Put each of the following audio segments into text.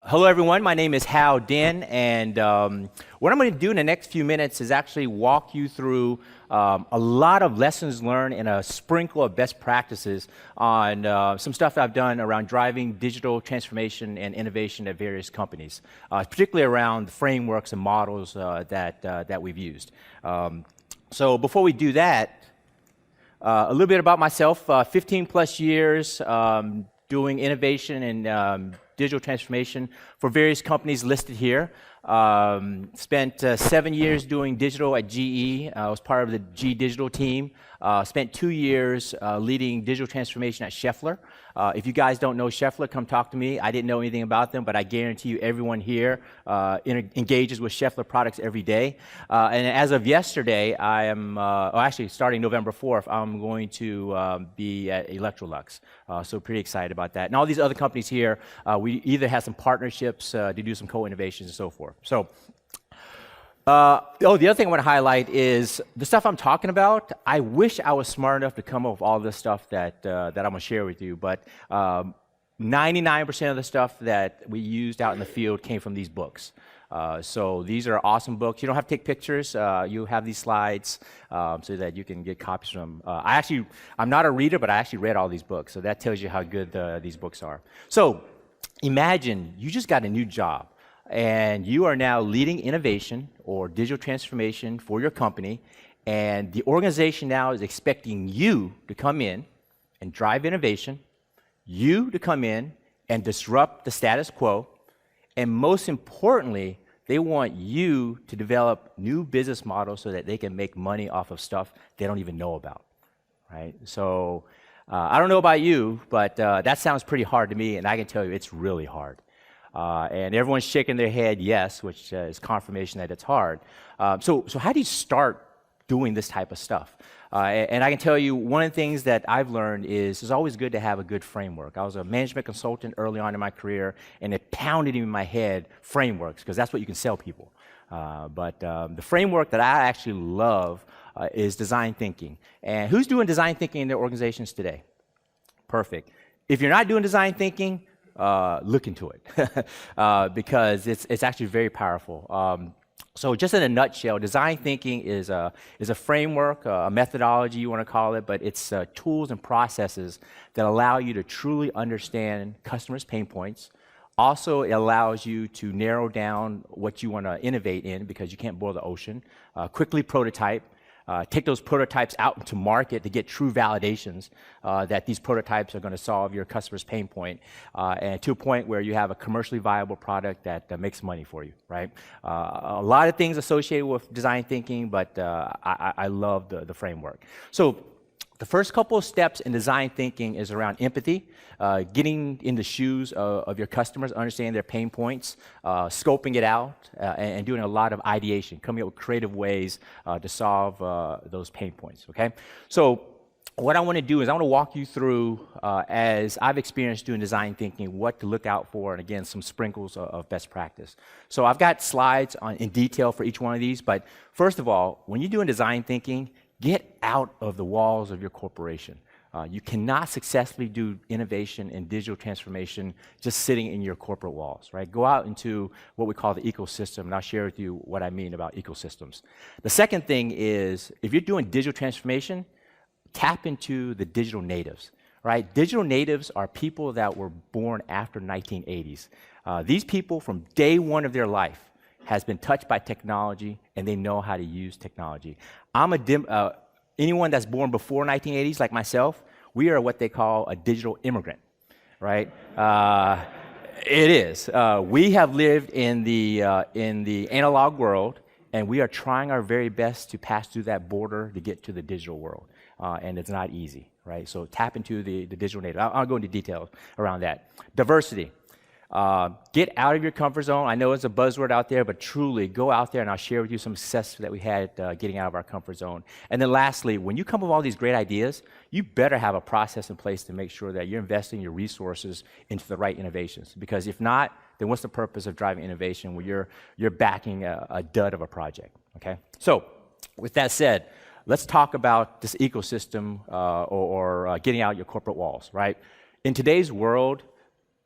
Hello, everyone. My name is Dinh, and what I'm going to do in the next few minutes is actually walk you through a lot of lessons learned and a sprinkle of best practices on some stuff I've done around driving digital transformation and innovation at various companies, particularly around the frameworks and models that we've used. So before we do that, a little bit about myself, 15 plus years doing innovation and digital transformation for various companies listed here. Spent 7 years doing digital at GE. I was part of the G Digital team. Spent 2 years leading digital transformation at Scheffler. If you guys don't know Scheffler, come talk to me. I didn't know anything about them, but I guarantee you everyone here engages with Scheffler products every day. And as of yesterday, I am, actually starting November 4th, I'm going to be at Electrolux. So pretty excited about that. And all these other companies here, we either have some partnerships to do some co-innovations and so forth. So, the other thing I want to highlight is the stuff I'm talking about. I wish I was smart enough to come up with all this stuff that I'm going to share with you, but 99% of the stuff that we used out in the field came from these books. So these are awesome books. You don't have to take pictures. You have these slides so that you can get copies from them. I'm not a reader, but I actually read all these books, so that tells you how good these books are. So imagine you just got a new job, and you are now leading innovation or digital transformation for your company, and the organization now is expecting you to come in and drive innovation, you to come in and disrupt the status quo, and most importantly, they want you to develop new business models so that they can make money off of stuff they don't even know about, right? So I don't know about you, but that sounds pretty hard to me, and I can tell you it's really hard. And everyone's shaking their head yes, which is confirmation that it's hard. So how do you start doing this type of stuff? And I can tell you one of the things that I've learned is it's always good to have a good framework. I was a management consultant early on in my career, and it pounded in my head frameworks, because that's what you can sell people. But the framework that I actually love is design thinking. And who's doing design thinking in their organizations today? Perfect. If you're not doing design thinking, look into it because it's actually very powerful. So just in a nutshell, design thinking is a framework, a methodology you want to call it, but it's tools and processes that allow you to truly understand customers' pain points. Also, it allows you to narrow down what you want to innovate in, because you can't boil the ocean. Quickly prototype. Take those prototypes out into market to get true validations that these prototypes are going to solve your customer's pain point, and to a point where you have a commercially viable product that makes money for you, right? A lot of things associated with design thinking, but I love the framework. So the first couple of steps in design thinking is around empathy, getting in the shoes of your customers, understanding their pain points, scoping it out, and doing a lot of ideation, coming up with creative ways to solve those pain points, okay? So what I want to do is I want to walk you through, as I've experienced doing design thinking, what to look out for, and again, some sprinkles of best practice. So I've got slides in detail for each one of these, but first of all, when you're doing design thinking, get out of the walls of your corporation. You cannot successfully do innovation and digital transformation just sitting in your corporate walls, right? Go out into what we call the ecosystem, and I'll share with you what I mean about ecosystems. The second thing is, if you're doing digital transformation, tap into the digital natives, right? Digital natives are people that were born after 1980s. These people, from day one of their life, has been touched by technology, and they know how to use technology. Anyone that's born before 1980s, like myself, we are what they call a digital immigrant, right? It is. We have lived in the analog world, and we are trying our very best to pass through that border to get to the digital world, and it's not easy, right? So tap into the digital native. I'll go into details around that. Diversity. Get out of your comfort zone. I know it's a buzzword out there, but truly go out there, and I'll share with you some success that we had getting out of our comfort zone. And then lastly, when you come up with all these great ideas, you better have a process in place to make sure that you're investing your resources into the right innovations. Because if not, then what's the purpose of driving innovation when you're backing a dud of a project, okay? So with that said, let's talk about this ecosystem or getting out your corporate walls, right? In today's world,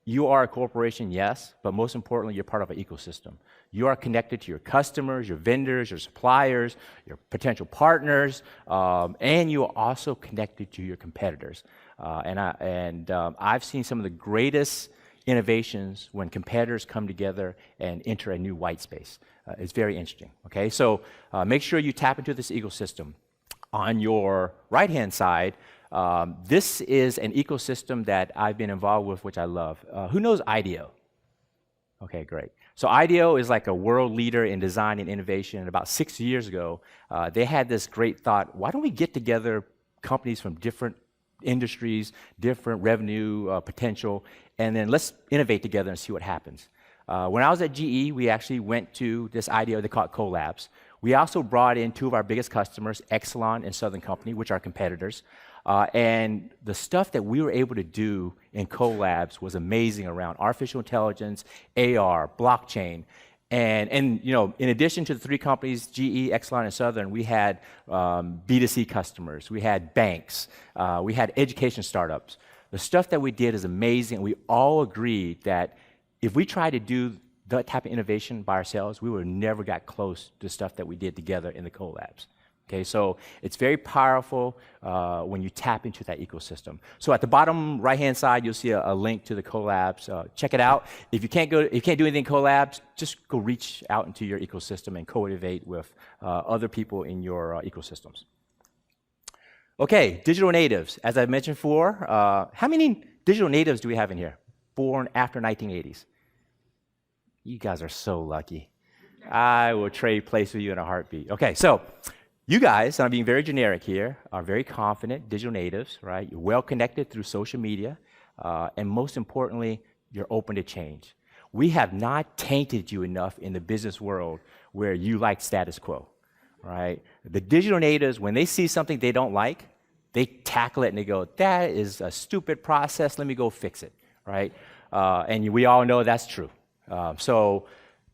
you are a corporation, yes, but most importantly, you're part of an ecosystem. You are connected to your customers, your vendors, your suppliers, your potential partners, and you are also connected to your competitors. I've seen some of the greatest innovations when competitors come together and enter a new white space. It's very interesting, okay? So make sure you tap into this ecosystem. On your right-hand side, this is an ecosystem that I've been involved with, which I love. Who knows IDEO? Okay, great. So IDEO is like a world leader in design and innovation. And about 6 years ago, they had this great thought, why don't we get together companies from different industries, different revenue potential, and then let's innovate together and see what happens. When I was at GE, we actually went to this IDEO, they call it collabs. We also brought in 2 of our biggest customers, Exelon and Southern Company, which are competitors. And the stuff that we were able to do in collabs was amazing around artificial intelligence, AR, blockchain. And you know, in addition to the 3 companies, GE, Exelon, and Southern, we had B2C customers, we had banks, we had education startups. The stuff that we did is amazing. We all agreed that if we tried to do that type of innovation by ourselves, we would have never got close to the stuff that we did together in the collabs. Okay, so it's very powerful when you tap into that ecosystem. So at the bottom right-hand side, you'll see a link to the collabs. Check it out. If you can't do anything collabs, just go reach out into your ecosystem and co-innovate with other people in your ecosystems. Okay, digital natives. As I mentioned before, how many digital natives do we have in here? Born after 1980s. You guys are so lucky. I will trade place with you in a heartbeat. Okay, so you guys, and I'm being very generic here, are very confident digital natives, right? You're well connected through social media, and most importantly, you're open to change. We have not tainted you enough in the business world where you like status quo, right? The digital natives, when they see something they don't like, they tackle it and they go, that is a stupid process, let me go fix it, right? And we all know that's true. So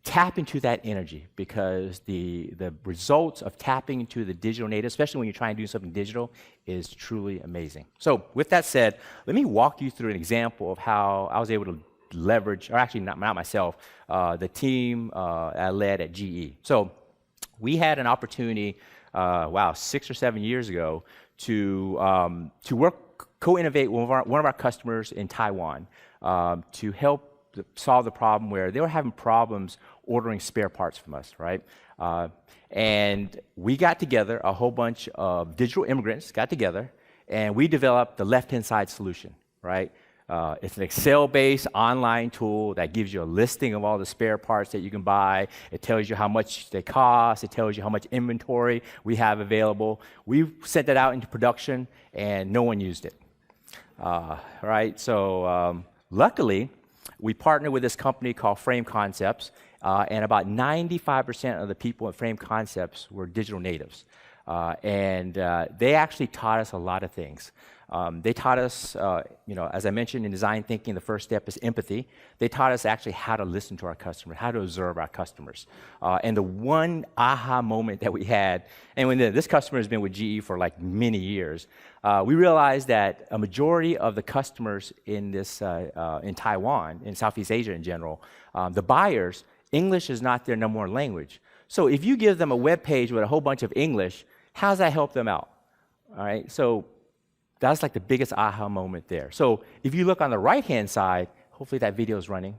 tap into that energy, because the results of tapping into the digital native, especially when you're trying to do something digital, is truly amazing. So with that said, let me walk you through an example of how I was able to leverage, or actually not myself, the team I led at GE. So we had an opportunity, 6 or 7 years ago, to co-innovate with one of our customers in Taiwan to help solve the problem where they were having problems ordering spare parts from us, right? And we got together, a whole bunch of digital immigrants got together, and we developed the left-hand side solution, right? It's an Excel-based online tool that gives you a listing of all the spare parts that you can buy. It tells you how much they cost. It tells you how much inventory we have available. We sent that out into production, and no one used it, right? So luckily, we partnered with this company called Frame Concepts, and about 95% of the people at Frame Concepts were digital natives. And they actually taught us a lot of things. They taught us, as I mentioned in design thinking, the first step is empathy. They taught us actually how to listen to our customers, how to observe our customers. And the one aha moment that we had, and when this customer has been with GE for like many years, we realized that a majority of the customers in in Taiwan, in Southeast Asia in general, the buyers, English is not their number 1 language. So if you give them a web page with a whole bunch of English, how does that help them out? All right, so that's like the biggest aha moment there. So if you look on the right-hand side, hopefully that video is running.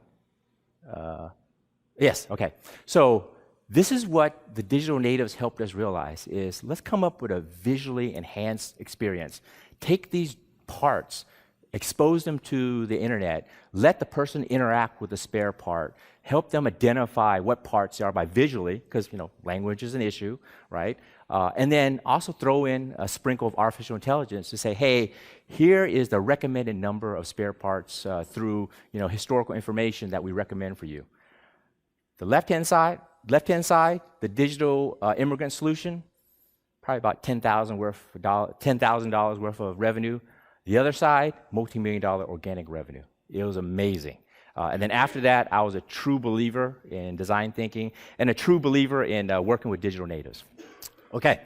Yes, okay. So this is what the digital natives helped us realize is let's come up with a visually enhanced experience. Take these parts, expose them to the internet, let the person interact with the spare part, help them identify what parts they are by visually, because language is an issue, right? And then also throw in a sprinkle of artificial intelligence to say, hey, here is the recommended number of spare parts through historical information that we recommend for you. The left-hand side, the digital immigrant solution, probably about $10,000 worth of revenue. The other side, multi-million-dollar organic revenue. It was amazing. And then after that, I was a true believer in design thinking and a true believer in working with digital natives. Okay,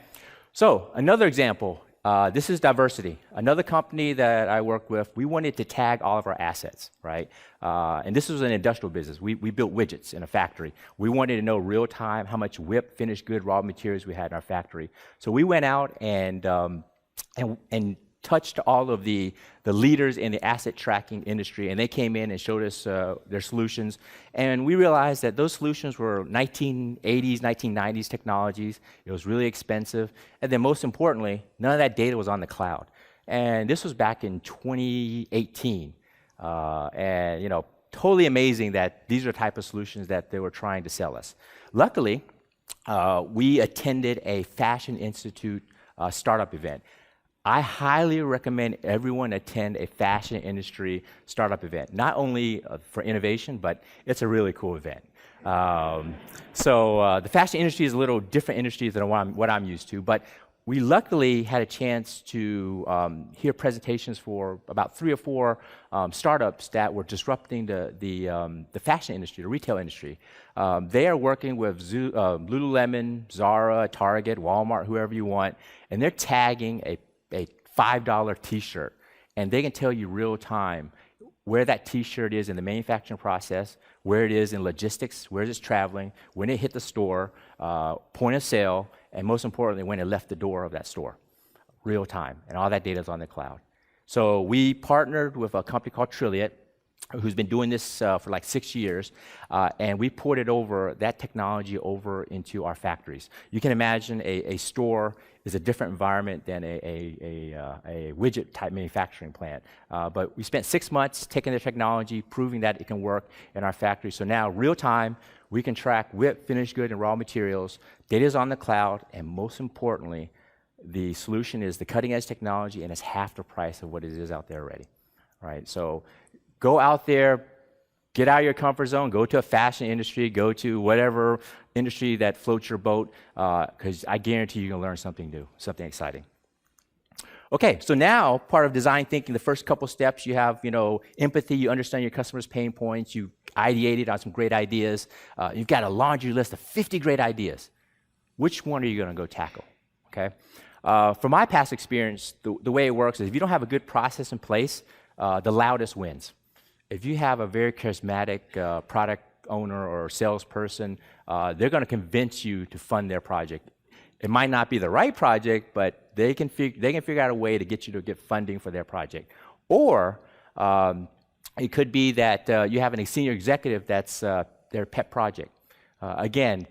so another example This is diversity. Another company that I work with, we wanted to tag all of our assets, right? And this was an industrial business. We built widgets in a factory. We wanted to know real time how much WIP, finished good, raw materials we had in our factory. So we went out and touched all of the leaders in the asset tracking industry, and they came in and showed us their solutions. And we realized that those solutions were 1980s, 1990s technologies. It was really expensive. And then most importantly, none of that data was on the cloud. And this was back in 2018. And totally amazing that these are the type of solutions that they were trying to sell us. Luckily, we attended a Fashion Institute startup event. I highly recommend everyone attend a fashion industry startup event, not only for innovation, but it's a really cool event. The fashion industry is a little different industry than what I'm used to, but we luckily had a chance to hear presentations for about 3 or 4 startups that were disrupting the fashion industry, the retail industry. They are working with Lululemon, Zara, Target, Walmart, whoever you want, and they're tagging a $5 t-shirt, and they can tell you real time where that t-shirt is in the manufacturing process, where it is in logistics, where it's traveling, when it hit the store, point of sale, and most importantly, when it left the door of that store, real time, and all that data is on the cloud. So we partnered with a company called Trilliot, who's been doing this for like 6 years, and we ported that technology over into our factories. You can imagine a store is a different environment than a widget-type manufacturing plant. But we spent 6 months taking the technology, proving that it can work in our factory. So now, real time, we can track WIP, finished good, and raw materials. Data is on the cloud, and most importantly, the solution is the cutting-edge technology, and it's half the price of what it is out there already. All right, so go out there, get out of your comfort zone, go to a fashion industry, go to whatever industry that floats your boat, because I guarantee you're going to learn something new, something exciting. Okay, so now part of design thinking, the first couple steps, you have empathy, you understand your customers' pain points, you ideated on some great ideas, you've got a laundry list of 50 great ideas. Which one are you going to go tackle? Okay, from my past experience, the way it works is if you don't have a good process in place, the loudest wins. If you have a very charismatic product owner or salesperson, they're going to convince you to fund their project. It might not be the right project, but they can figure out a way to get you to get funding for their project. Or it could be that you have a senior executive that's their pet project. Again,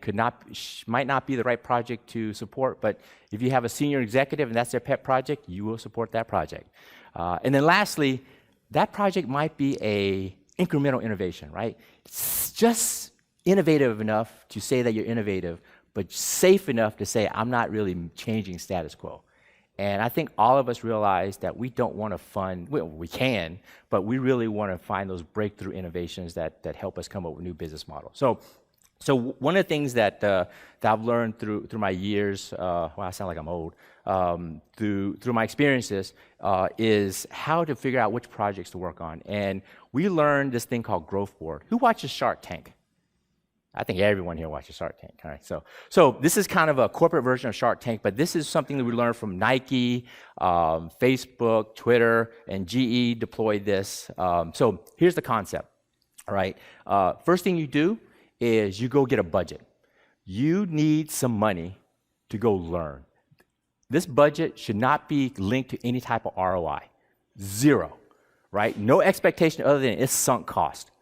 might not be the right project to support, but if you have a senior executive and that's their pet project, you will support that project. And then lastly, that project might be a incremental innovation, right? It's just innovative enough to say that you're innovative, but safe enough to say, I'm not really changing status quo. And I think all of us realize that we don't want to fund, well, we can, but we really want to find those breakthrough innovations that help us come up with new business models. So one of the things that I've learned through my years, well, I sound like I'm old, through my experiences, is how to figure out which projects to work on. And we learned this thing called Growth Board. Who watches Shark Tank? I think everyone here watches Shark Tank. All right, so this is kind of a corporate version of Shark Tank, but this is something that we learned from Nike, Facebook, Twitter, and GE deployed this. So here's the concept. All right, first thing you do is you go get a budget. You need some money to go learn. This budget should not be linked to any type of ROI. Zero, right? No expectation other than it's sunk cost,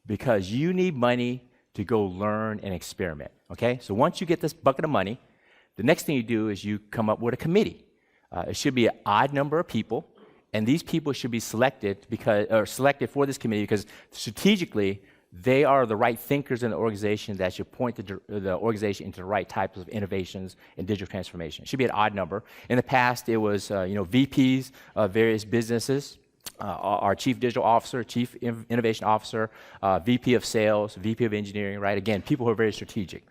because you need money to go learn and experiment, okay? So once you get this bucket of money, the next thing you do is you come up with a committee. It should be an odd number of people, and these people should be selected for this committee because strategically, they are the right thinkers in the organization that should point the organization into the right types of innovations and digital transformation. It should be an odd number. In the past, it was VPs of various businesses, our chief digital officer, chief innovation officer, VP of sales, VP of engineering, right? Again, people who are very strategic.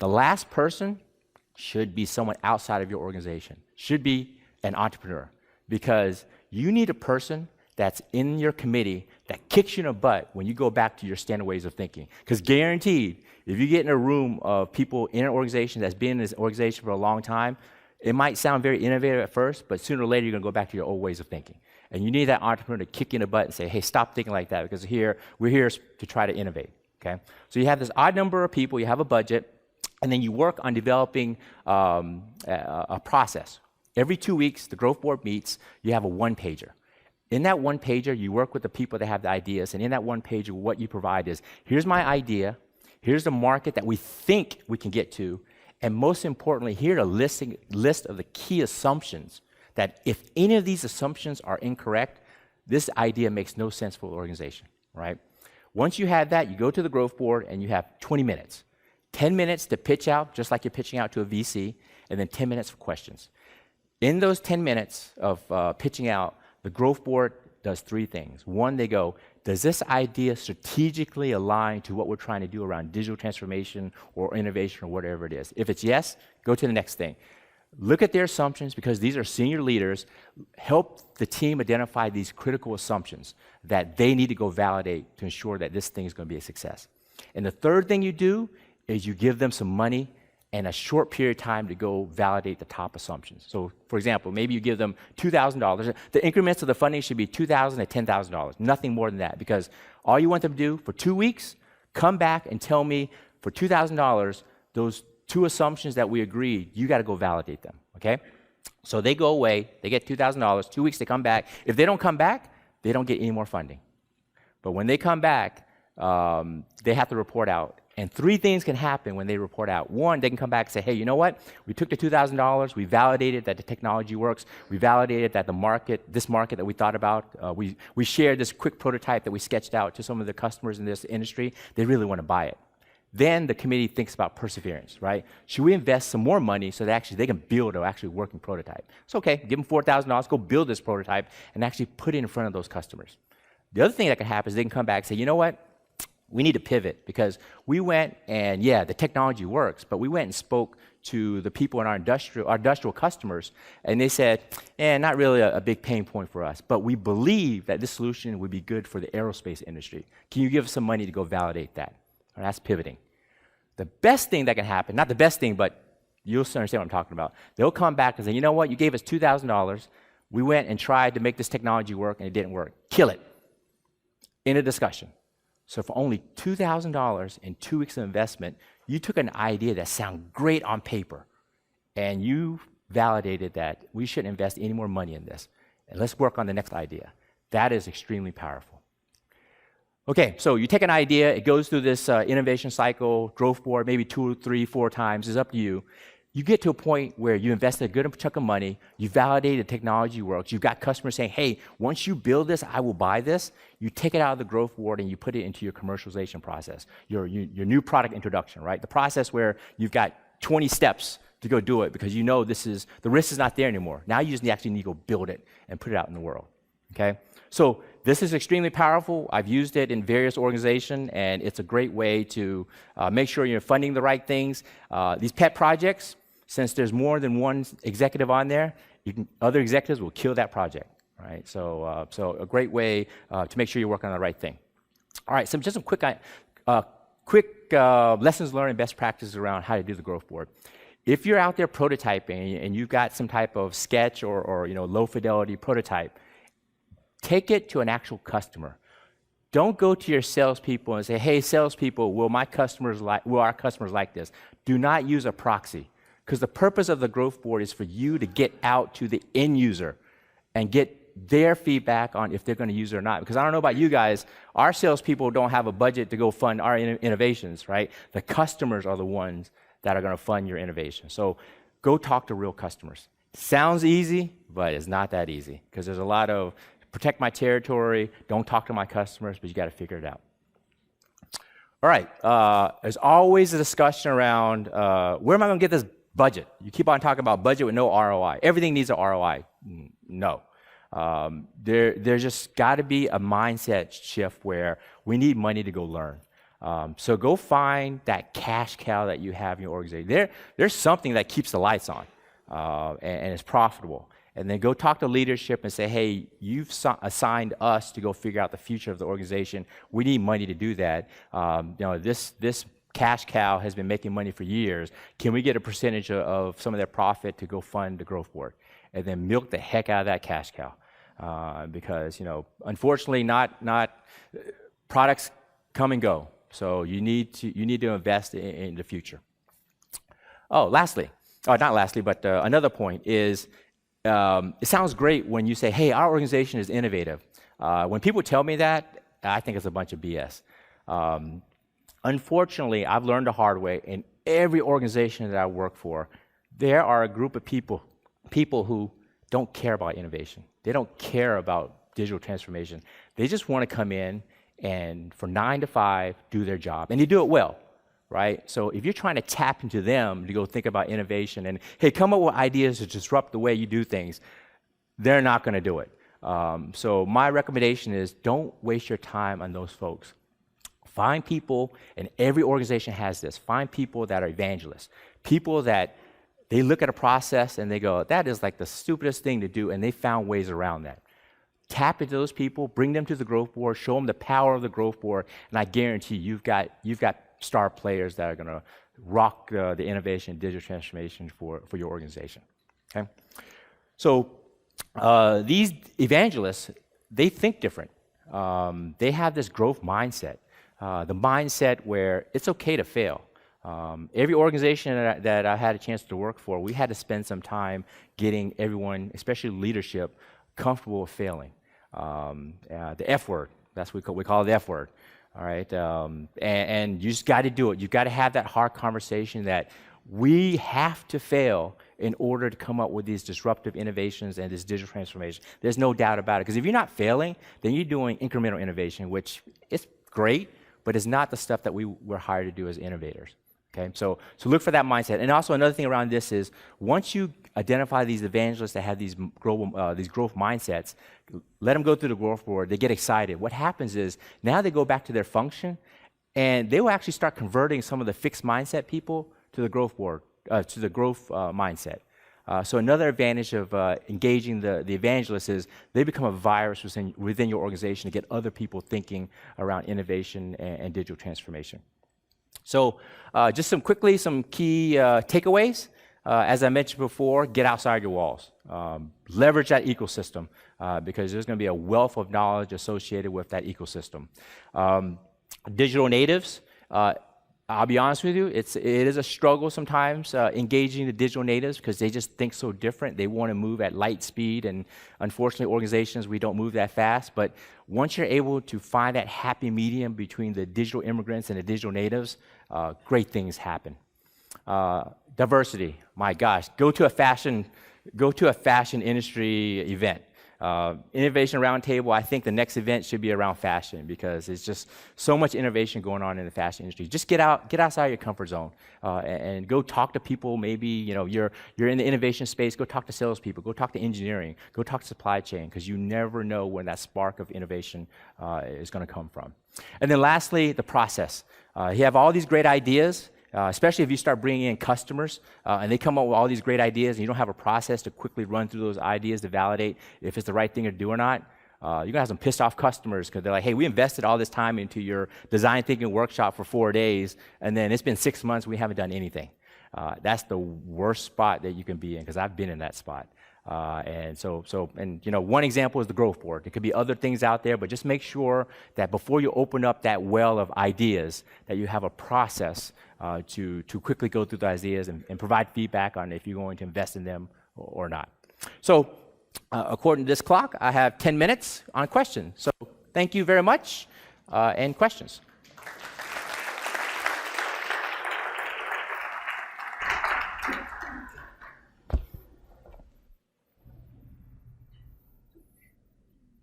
The last person should be someone outside of your organization, should be an entrepreneur, because you need a person that's in your committee that kicks you in the butt when you go back to your standard ways of thinking. Because guaranteed, if you get in a room of people in an organization that's been in this organization for a long time, It might sound very innovative at first, but sooner or later you're going to go back to your old ways of thinking. And you need that entrepreneur to kick you in the butt and say, hey, stop thinking like that, because we're here to try to innovate, okay? So you have this odd number of people, you have a budget, and then you work on developing a process. Every 2 weeks, the growth board meets, you have a one-pager. In that one-pager, you work with the people that have the ideas, and in that one-pager, what you provide is, here's my idea, here's the market that we think we can get to, and most importantly, here's a list of the key assumptions that if any of these assumptions are incorrect, this idea makes no sense for the organization, right? Once you have that, you go to the growth board and you have 20 minutes. 10 minutes to pitch out, just like you're pitching out to a VC, and then 10 minutes for questions. In those 10 minutes of pitching out, the growth board does 3 things. One, they go, does this idea strategically align to what we're trying to do around digital transformation or innovation or whatever it is? If it's yes, go to the next thing. Look at their assumptions, because these are senior leaders. Help the team identify these critical assumptions that they need to go validate to ensure that this thing is going to be a success. And the third thing you do is you give them some money and a short period of time to go validate the top assumptions. So, for example, maybe you give them $2,000. The increments of the funding should be $2,000 to $10,000, nothing more than that, because all you want them to do for 2 weeks, come back and tell me for $2,000, those 2 assumptions that we agreed, you got to go validate them, okay? So they go away, they get $2,000, 2 weeks, they come back. If they don't come back, they don't get any more funding. But when they come back, they have to report out. And 3 things can happen when they report out. One, they can come back and say, hey, you know what? We took the $2,000, we validated that the technology works, we validated that this market that we thought about, we shared this quick prototype that we sketched out to some of the customers in this industry. They really want to buy it. Then the committee thinks about perseverance, right? Should we invest some more money so that they can build an actually working prototype? It's okay, give them $4,000, go build this prototype and actually put it in front of those customers. The other thing that can happen is they can come back and say, you know what? We need to pivot, because we went and, yeah, the technology works, but we went and spoke to the people in our industrial customers, and they said, not really a big pain point for us, but we believe that this solution would be good for the aerospace industry. Can you give us some money to go validate that? And that's pivoting. The best thing that can happen, not the best thing, but you'll understand what I'm talking about. They'll come back and say, you know what, you gave us $2,000, we went and tried to make this technology work and it didn't work. Kill it. In a discussion. So for only $2,000 and 2 weeks of investment, you took an idea that sounded great on paper, and you validated that we shouldn't invest any more money in this, and let's work on the next idea. That is extremely powerful. Okay, so you take an idea, it goes through this innovation cycle, growth board, maybe 2, 3, 4 times, it's up to you. You get to a point where you invested a good chunk of money, you validated the technology works, you've got customers saying, hey, once you build this, I will buy this. You take it out of the growth board and you put it into your commercialization process, your new product introduction, right? The process where you've got 20 steps to go do it, because you know the risk is not there anymore. Now you just actually need to go build it and put it out in the world, okay? So this is extremely powerful. I've used it in various organizations, and it's a great way to make sure you're funding the right things. These pet projects, since there's more than one executive on there, other executives will kill that project, right? So, a great way to make sure you're working on the right thing. All right, so just some quick lessons learned and best practices around how to do the growth board. If you're out there prototyping and you've got some type of sketch or low fidelity prototype, take it to an actual customer. Don't go to your salespeople and say, hey, salespeople, will our customers like this? Do not use a proxy. Because the purpose of the growth board is for you to get out to the end user and get their feedback on if they're going to use it or not. Because I don't know about you guys, our salespeople don't have a budget to go fund our innovations, right? The customers are the ones that are going to fund your innovation. So go talk to real customers. Sounds easy, but it's not that easy, because there's a lot of protect my territory, don't talk to my customers, but you got to figure it out. All right, there's always a discussion around where am I going to get this budget? You keep on talking about budget with no ROI. Everything needs an ROI. No. There's just got to be a mindset shift where we need money to go learn. So go find that cash cow that you have in your organization. There's something that keeps the lights on and is profitable. And then go talk to leadership and say, hey, you've assigned us to go figure out the future of the organization. We need money to do that. This cash cow has been making money for years. Can we get a percentage of some of their profit to go fund the growth board, and then milk the heck out of that cash cow? Because unfortunately, not products come and go. So you need to invest in the future. Oh, not lastly, but another point is it sounds great when you say, "Hey, our organization is innovative." When people tell me that, I think it's a bunch of BS. Unfortunately, I've learned the hard way. In every organization that I work for, there are a group of people who don't care about innovation. They don't care about digital transformation. They just want to come in and for 9 to 5 do their job, and they do it well, right? So if you're trying to tap into them to go think about innovation and, hey, come up with ideas to disrupt the way you do things, they're not going to do it. So my recommendation is don't waste your time on those folks. Find people, and every organization has this, find people that are evangelists, people that they look at a process and they go, that is like the stupidest thing to do, and they found ways around that. Tap into those people, bring them to the growth board, show them the power of the growth board, and I guarantee you've got star players that are going to rock the innovation and digital transformation for your organization. Okay, so these evangelists, they think different. They have this growth mindset, the mindset where it's okay to fail. Every organization that I had a chance to work for, we had to spend some time getting everyone, especially leadership, comfortable with failing. The F word, that's what we call it, the F word. All right, and you just got to do it. You've got to have that hard conversation that we have to fail in order to come up with these disruptive innovations and this digital transformation. There's no doubt about it. Because if you're not failing, then you're doing incremental innovation, which is great, but it's not the stuff that we were hired to do as innovators. Okay, so look for that mindset. And also another thing around this is once you identify these evangelists that have these growth mindsets, let them go through the growth board. They get excited. What happens is now they go back to their function, and they will actually start converting some of the fixed mindset people to the growth board, to the growth mindset. So another advantage of engaging the evangelists is they become a virus within your organization to get other people thinking around innovation and digital transformation. So just some key takeaways. As I mentioned before, get outside your walls. Leverage that ecosystem because there's going to be a wealth of knowledge associated with that ecosystem. Digital natives, I'll be honest with you, it is a struggle sometimes engaging the digital natives because they just think so different. They want to move at light speed, and unfortunately, organizations, we don't move that fast. But once you're able to find that happy medium between the digital immigrants and the digital natives, great things happen. Diversity, my gosh, go to a fashion industry event. Innovation Roundtable, I think the next event should be around fashion because there's just so much innovation going on in the fashion industry. Just get outside your comfort zone and go talk to people. Maybe you're in the innovation space. Go talk to salespeople. Go talk to engineering. Go talk to supply chain because you never know when that spark of innovation is going to come from. And then lastly, the process. You have all these great ideas. Especially if you start bringing in customers and they come up with all these great ideas and you don't have a process to quickly run through those ideas to validate if it's the right thing to do or not, you're going to have some pissed off customers because they're like, hey, we invested all this time into your design thinking workshop for 4 days, and then it's been 6 months, we haven't done anything. That's the worst spot that you can be in because I've been in that spot. And one example is the growth board. There could be other things out there, but just make sure that before you open up that well of ideas, that you have a process to quickly go through the ideas and provide feedback on if you're going to invest in them or not. So, according to this clock, I have 10 minutes on questions. So, thank you very much, and questions.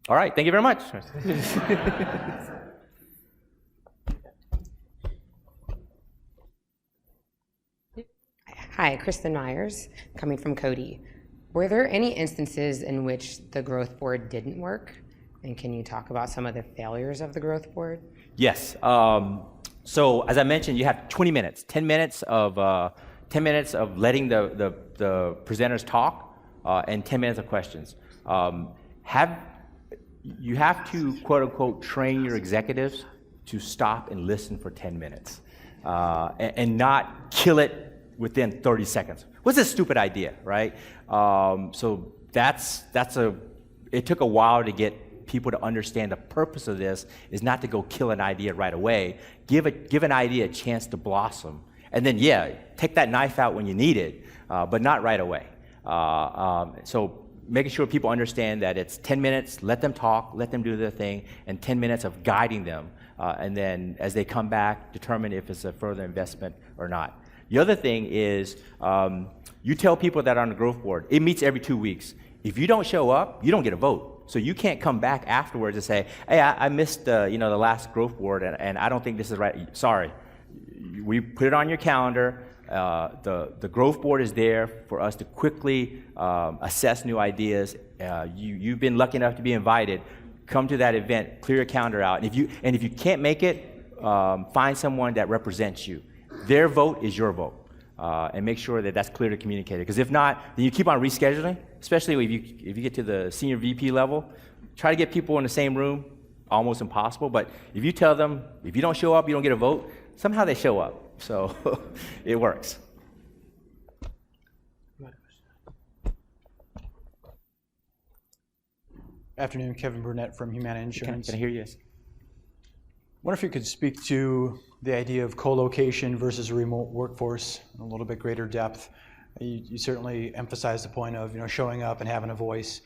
All right, thank you very much. Hi, Kristen Myers, coming from Cody. Were there any instances in which the growth board didn't work? And can you talk about some of the failures of the growth board? Yes. So as I mentioned, you have 20 minutes, 10 minutes of letting the presenters talk, and 10 minutes of questions. You have to, quote unquote, train your executives to stop and listen for 10 minutes. and not kill it within 30 seconds. What's a stupid idea, right? So it took a while to get people to understand the purpose of this is not to go kill an idea right away. Give an idea a chance to blossom. And then, take that knife out when you need it, but not right away. So making sure people understand that it's 10 minutes, let them talk, let them do their thing, and 10 minutes of guiding them. And then as they come back, determine if it's a further investment or not. The other thing is, you tell people that are on the growth board, it meets every 2 weeks. If you don't show up, you don't get a vote. So you can't come back afterwards and say, hey, I missed the last growth board, and I don't think this is right. Sorry. We put it on your calendar. The growth board is there for us to quickly assess new ideas. You've been lucky enough to be invited. Come to that event, clear your calendar out. And if you can't make it, find someone that represents you. Their vote is your vote. And make sure that that's clearly communicated. Because if not, then you keep on rescheduling, especially if you get to the senior VP level. Try to get people in the same room, almost impossible. But if you tell them, if you don't show up, you don't get a vote, somehow they show up. So it works. Afternoon, Kevin Burnett from Humana Insurance. Can I hear you? Yes. Wonder if you could speak to the idea of co-location versus a remote workforce in a little bit greater depth. You certainly emphasize the point of showing up and having a voice,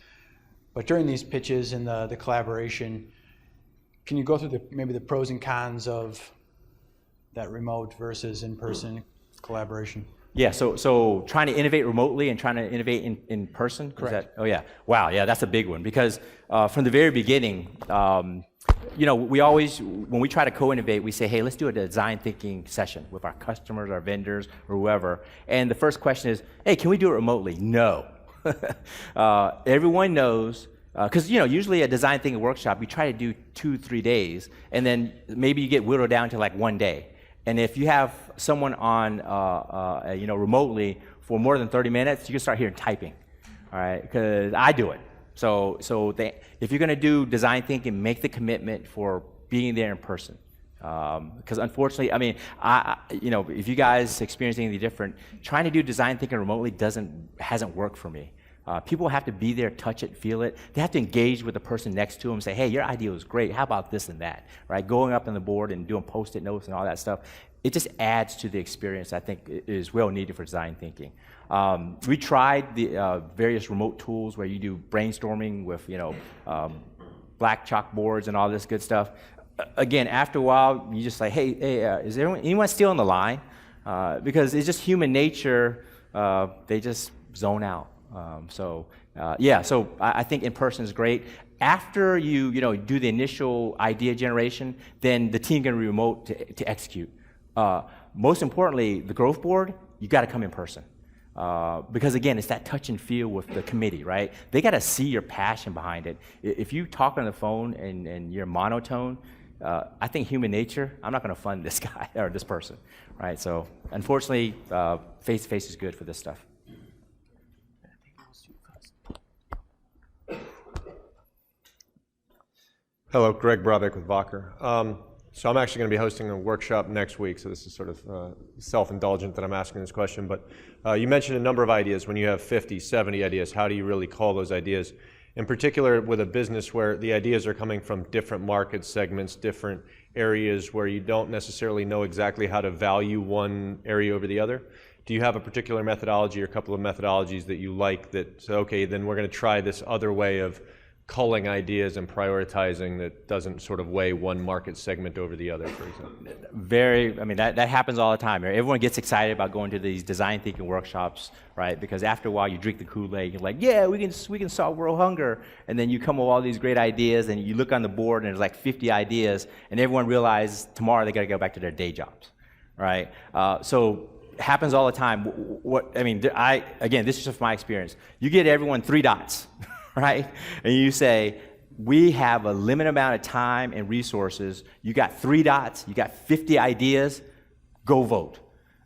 but during these pitches and the collaboration, can you go through maybe the pros and cons of that remote versus in-person collaboration? Yeah, so trying to innovate remotely and trying to innovate in person? Correct. Oh yeah, wow, yeah, that's a big one because from the very beginning, we always, when we try to co-innovate, we say, hey, let's do a design thinking session with our customers, our vendors, or whoever. And the first question is, hey, can we do it remotely? No. Everyone knows, because usually a design thinking workshop, you try to do 2-3 days, and then maybe you get whittled down to like 1 day. And if you have someone on, remotely for more than 30 minutes, you can start hearing typing, all right? Because I do it. So if you're going to do design thinking, make the commitment for being there in person. Because unfortunately, I mean, if you guys experience anything different, trying to do design thinking remotely hasn't worked for me. People have to be there, touch it, feel it. They have to engage with the person next to them and say, hey, your idea was great. How about this and that, right? Going up on the board and doing Post-it notes and all that stuff, it just adds to the experience I think is well needed for design thinking. We tried the various remote tools where you do brainstorming with, black chalkboards and all this good stuff. Again, after a while, you just like, hey, is anyone still on the line? Because it's just human nature. They just zone out. So I think in person is great. After you do the initial idea generation, then the team can be remote to execute. Most importantly, the growth board, you got to come in person. Because again, it's that touch and feel with the committee, right? They got to see your passion behind it. If you talk on the phone and you're monotone, I think human nature, I'm not going to fund this guy or this person, right? So unfortunately, face-to-face is good for this stuff. Hello, Greg Brabeck with Vacher. So I'm actually going to be hosting a workshop next week, so this is sort of self-indulgent that I'm asking this question, but you mentioned a number of ideas. When you have 50, 70 ideas, how do you really call those ideas? In particular, with a business where the ideas are coming from different market segments, different areas where you don't necessarily know exactly how to value one area over the other. Do you have a particular methodology or a couple of methodologies that you like that say, okay, then we're going to try this other way of culling ideas and prioritizing that doesn't sort of weigh one market segment over the other, for example? That happens all the time. Everyone gets excited about going to these design thinking workshops, right? Because after a while you drink the Kool-Aid, you're like, yeah, we can solve world hunger. And then you come up with all these great ideas and you look on the board and there's like 50 ideas and everyone realizes tomorrow they got to go back to their day jobs, right? So it happens all the time. Again, this is just my experience. You get everyone 3 dots. Right? And you say, we have a limited amount of time and resources. You got 3 dots, you got 50 ideas, go vote.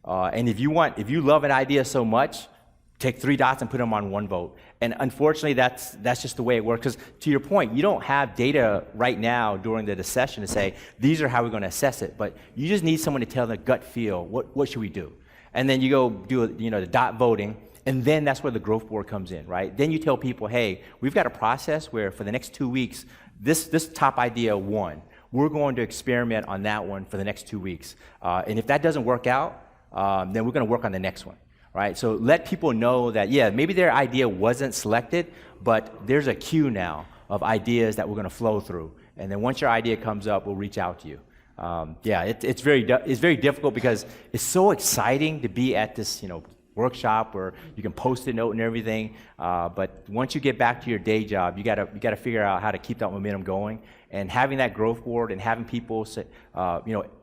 And if you love an idea so much, take 3 dots and put them on 1 vote. And unfortunately, that's just the way it works. Because to your point, you don't have data right now during the session to say, these are how we're going to assess it. But you just need someone to tell the gut feel, what should we do? And then you go do the dot voting, and then that's where the growth board comes in, right? Then you tell people, hey, we've got a process where for the next 2 weeks, this top idea won. We're going to experiment on that one for the next 2 weeks. And if that doesn't work out, then we're going to work on the next one. Right? So let people know that, yeah, maybe their idea wasn't selected, but there's a queue now of ideas that we're going to flow through. And then once your idea comes up, we'll reach out to you. It's very difficult because it's so exciting to be at this workshop where you can post a note and everything. But once you get back to your day job, you gotta figure out how to keep that momentum going. And having that growth board and having people say,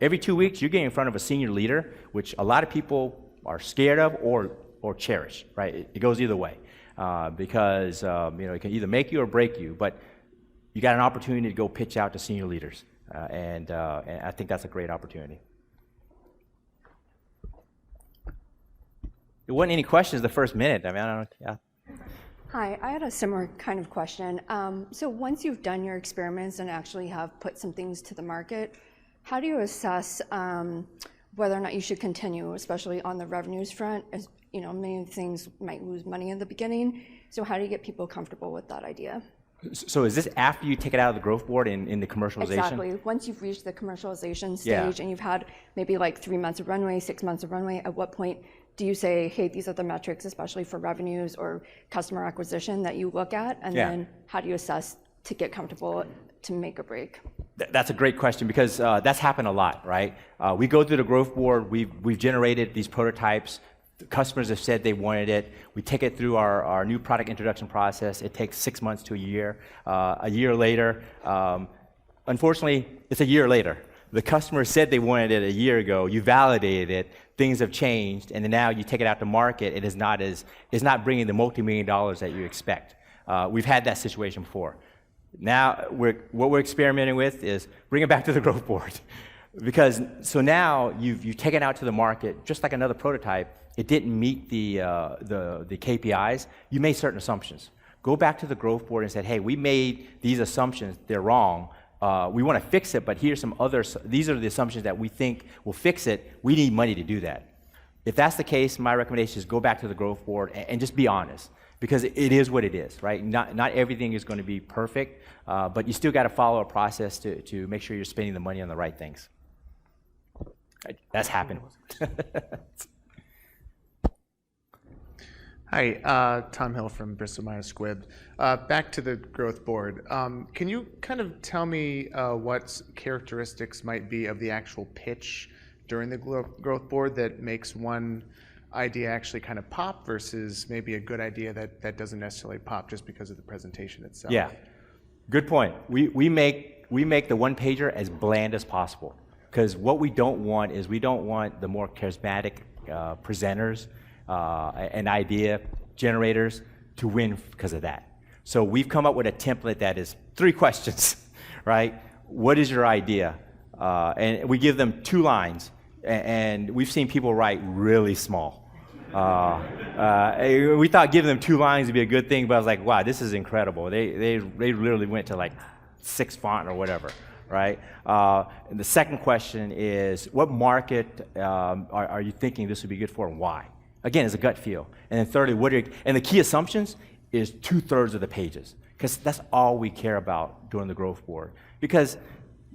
every 2 weeks you're getting in front of a senior leader, which a lot of people are scared of or cherish, right? It goes either way, because it can either make you or break you. But you got an opportunity to go pitch out to senior leaders, and I think that's a great opportunity. There wasn't any questions the first minute. I mean, I don't know. Yeah. Hi, I had a similar kind of question. So once you've done your experiments and actually have put some things to the market, how do you assess whether or not you should continue, especially on the revenues front? As many things might lose money in the beginning. So how do you get people comfortable with that idea? So is this after you take it out of the growth board in the commercialization? Exactly. Once you've reached the commercialization stage and you've had maybe like 3 months of runway, 6 months of runway, at what point do you say, hey, these are the metrics, especially for revenues or customer acquisition, that you look at? And then how do you assess to get comfortable to make a break? That's a great question, because that's happened a lot, right? We go through the growth board, we've generated these prototypes, the customers have said they wanted it, we take it through our new product introduction process, it takes 6 months to a year. A year later, unfortunately, it's a year later. The customer said they wanted it a year ago, you validated it, things have changed, and then now you take it out to market, it's not bringing the multi-million dollars that you expect. We've had that situation before. Now, what we're experimenting with is bring it back to the growth board. Because, so now you've taken it out to the market, just like another prototype, it didn't meet the KPIs, you made certain assumptions. Go back to the growth board and say, hey, we made these assumptions, they're wrong. We want to fix it, but here's some others, these are the assumptions that we think will fix it, we need money to do that. If that's the case, my recommendation is go back to the growth board and just be honest. Because it is what it is, right? Not everything is going to be perfect, but you still got to follow a process to make sure you're spending the money on the right things. Right. That's happened. Hi, Tom Hill from Bristol Myers Squibb. Back to the growth board. Can you kind of tell me what characteristics might be of the actual pitch during the growth board that makes one idea actually kind of pop versus maybe a good idea that doesn't necessarily pop just because of the presentation itself? Yeah, good point. We make the one pager as bland as possible, because what we don't want is we don't want the more charismatic presenters and idea generators to win because of that. So we've come up with a template that is 3 questions, right? What is your idea? And we give them 2 lines, and we've seen people write really small. We thought giving them 2 lines would be a good thing, but I was like, wow, this is incredible. They literally went to like 6 font or whatever, right? And the second question is, what market are you thinking this would be good for, and why? Again, it's a gut feel. And then thirdly, and the key assumptions is 2/3 of the pages, because that's all we care about during the growth board. Because,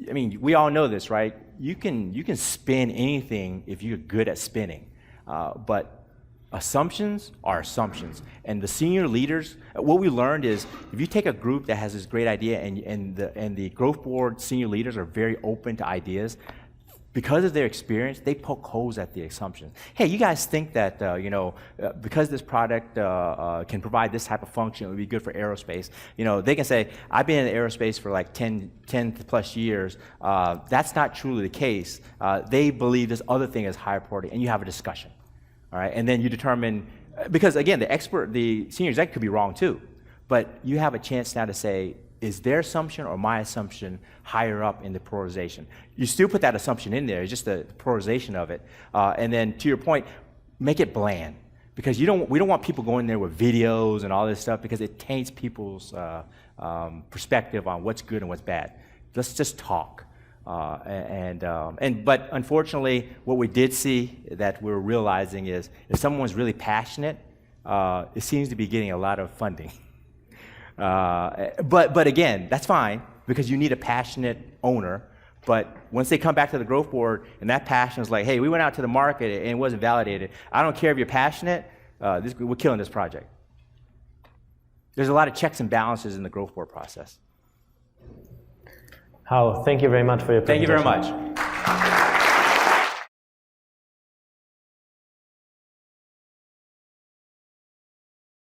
I mean, we all know this, right? You can spin anything if you're good at spinning, but assumptions are assumptions. And the senior leaders, what we learned is, if you take a group that has this great idea and the growth board senior leaders are very open to ideas, because of their experience, they poke holes at the assumptions. Hey, you guys think that, because this product can provide this type of function, it would be good for aerospace. They can say, I've been in aerospace for like 10 plus years. That's not truly the case. They believe this other thing is higher priority, and you have a discussion. All right, and then you determine, because again, the senior exec could be wrong too, but you have a chance now to say, is their assumption or my assumption higher up in the prioritization? You still put that assumption in there, it's just the prioritization of it. And then to your point, make it bland. because we don't want people going there with videos and all this stuff because it taints people's perspective on what's good and what's bad. Let's just talk. But unfortunately, what we did see that we're realizing is if someone's really passionate, it seems to be getting a lot of funding. But again, that's fine because you need a passionate owner. But once they come back to the growth board and that passion is like, hey, we went out to the market and it wasn't validated. I don't care if you're passionate, we're killing this project. There's a lot of checks and balances in the growth board process. Hao, thank you very much for your presentation. Thank you very much.